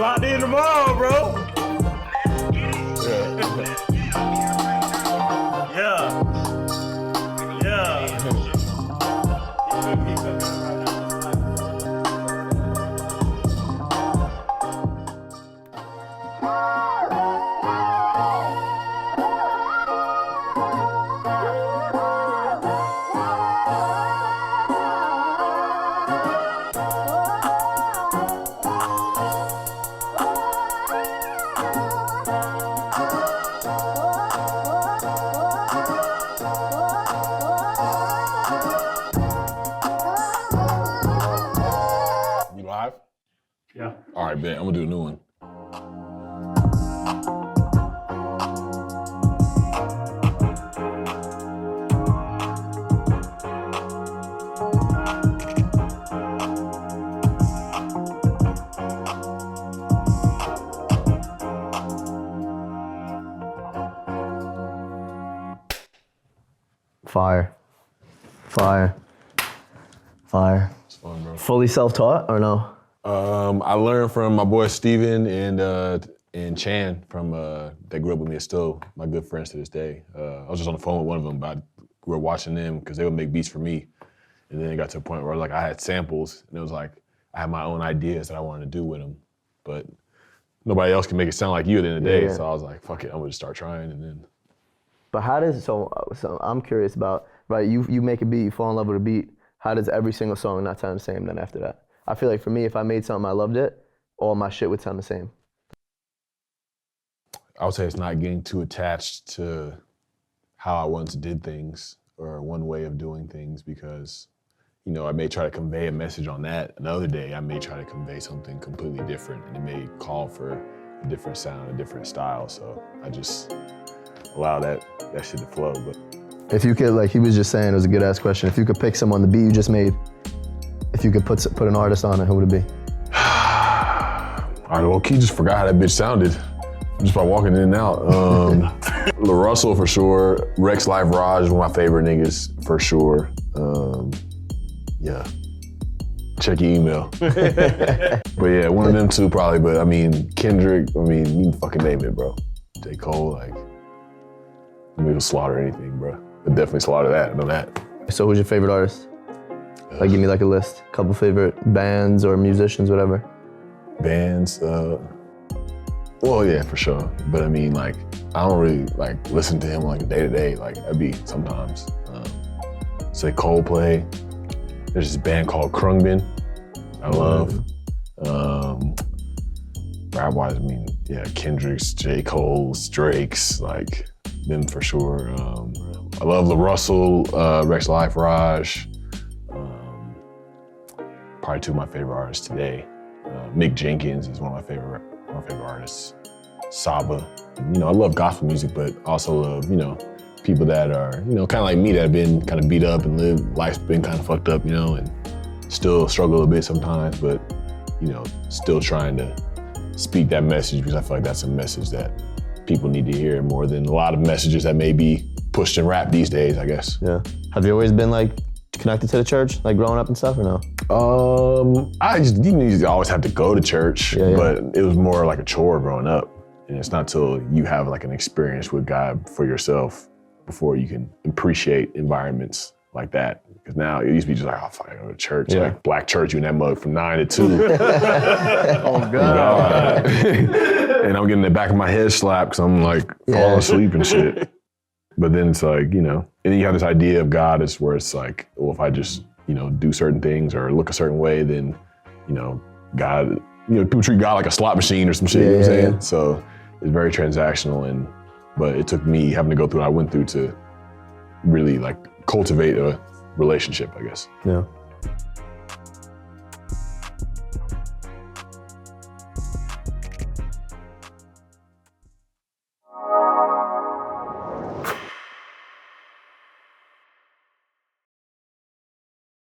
locked in tomorrow, bro. Yeah. You live? Yeah. All right, bet. I'm gonna do a new one. Fire. Fire. Fire. It's fun, bro. Fully self-taught or no? I learned from my boy Steven and Chan from that grew up with me. It's still my good friends to this day. I was just on the phone with one of them, but we were watching them because they would make beats for me. And then it got to a point where like I had samples, and it was like I had my own ideas that I wanted to do with them, but nobody else can make it sound like you at the end of the day. Yeah. So I was like, fuck it, I'm gonna just start trying, and then. But how does, so I'm curious about, right, you make a beat, you fall in love with a beat, how does every single song not sound the same then after that? I feel like for me, if I made something I loved it, all my shit would sound the same. I would say it's not getting too attached to how I once did things or one way of doing things, because, you know, I may try to convey a message on that. Another day, I may try to convey something completely different, and it may call for a different sound, a different style. So I just allow that shit to flow. But If you could, like he was just saying, it was a good ass question. If you could pick someone, the beat you just made, if you could put an artist on it, who would it be? I low-key just forgot how that bitch sounded just by walking in and out. Lil Russell for sure. Rex Life Raj is one of my favorite niggas for sure. Yeah. Check your email. But yeah, one of them two probably. But I mean, Kendrick, I mean, you can fucking name it, bro. J. Cole, like, we will slaughter anything, bro. We'll definitely slaughter that, I know that. So who's your favorite artist? Like give me like a list, couple favorite bands or musicians, whatever. Bands, well, yeah, for sure. But I mean, like, I don't really like listen to him like day to day. Like I be sometimes. Say Coldplay. There's this band called Krungben. I love. Rap-wise, I mean, yeah, Kendrick's, J. Cole's, Drake's, like them for sure. I love Lil Russell, Rex Life Raj. Probably two of my favorite artists today. Mick Jenkins is one of my favorite artists. Saba. You know, I love gospel music, but also love, you know, people that are, you know, kind of like me that have been kind of beat up and life's been kind of fucked up, you know, and still struggle a bit sometimes, but, you know, still trying to speak that message, because I feel like that's a message that people need to hear more than a lot of messages that may be pushed in rap these days, I guess. Yeah. Have you always been like connected to the church, like growing up and stuff, or no? I just didn't always have to go to church, Yeah. but it was more like a chore growing up. And it's not till you have like an experience with God for yourself before you can appreciate environments like that. Because now it used to be just like, oh fuck, I go to church. Yeah. Like black church, you in that mug from 9 to 2. Oh God. And I'm getting the back of my head slapped because I'm like falling asleep and shit. But then it's like, you know, and then you have this idea of God is where it's like, well, if I just, you know, do certain things or look a certain way, then, you know, God, you know, people treat God like a slot machine or some shit, you know what I'm saying? So it's very transactional, but it took me having to go through what I went through to really like cultivate a relationship, I guess. Yeah.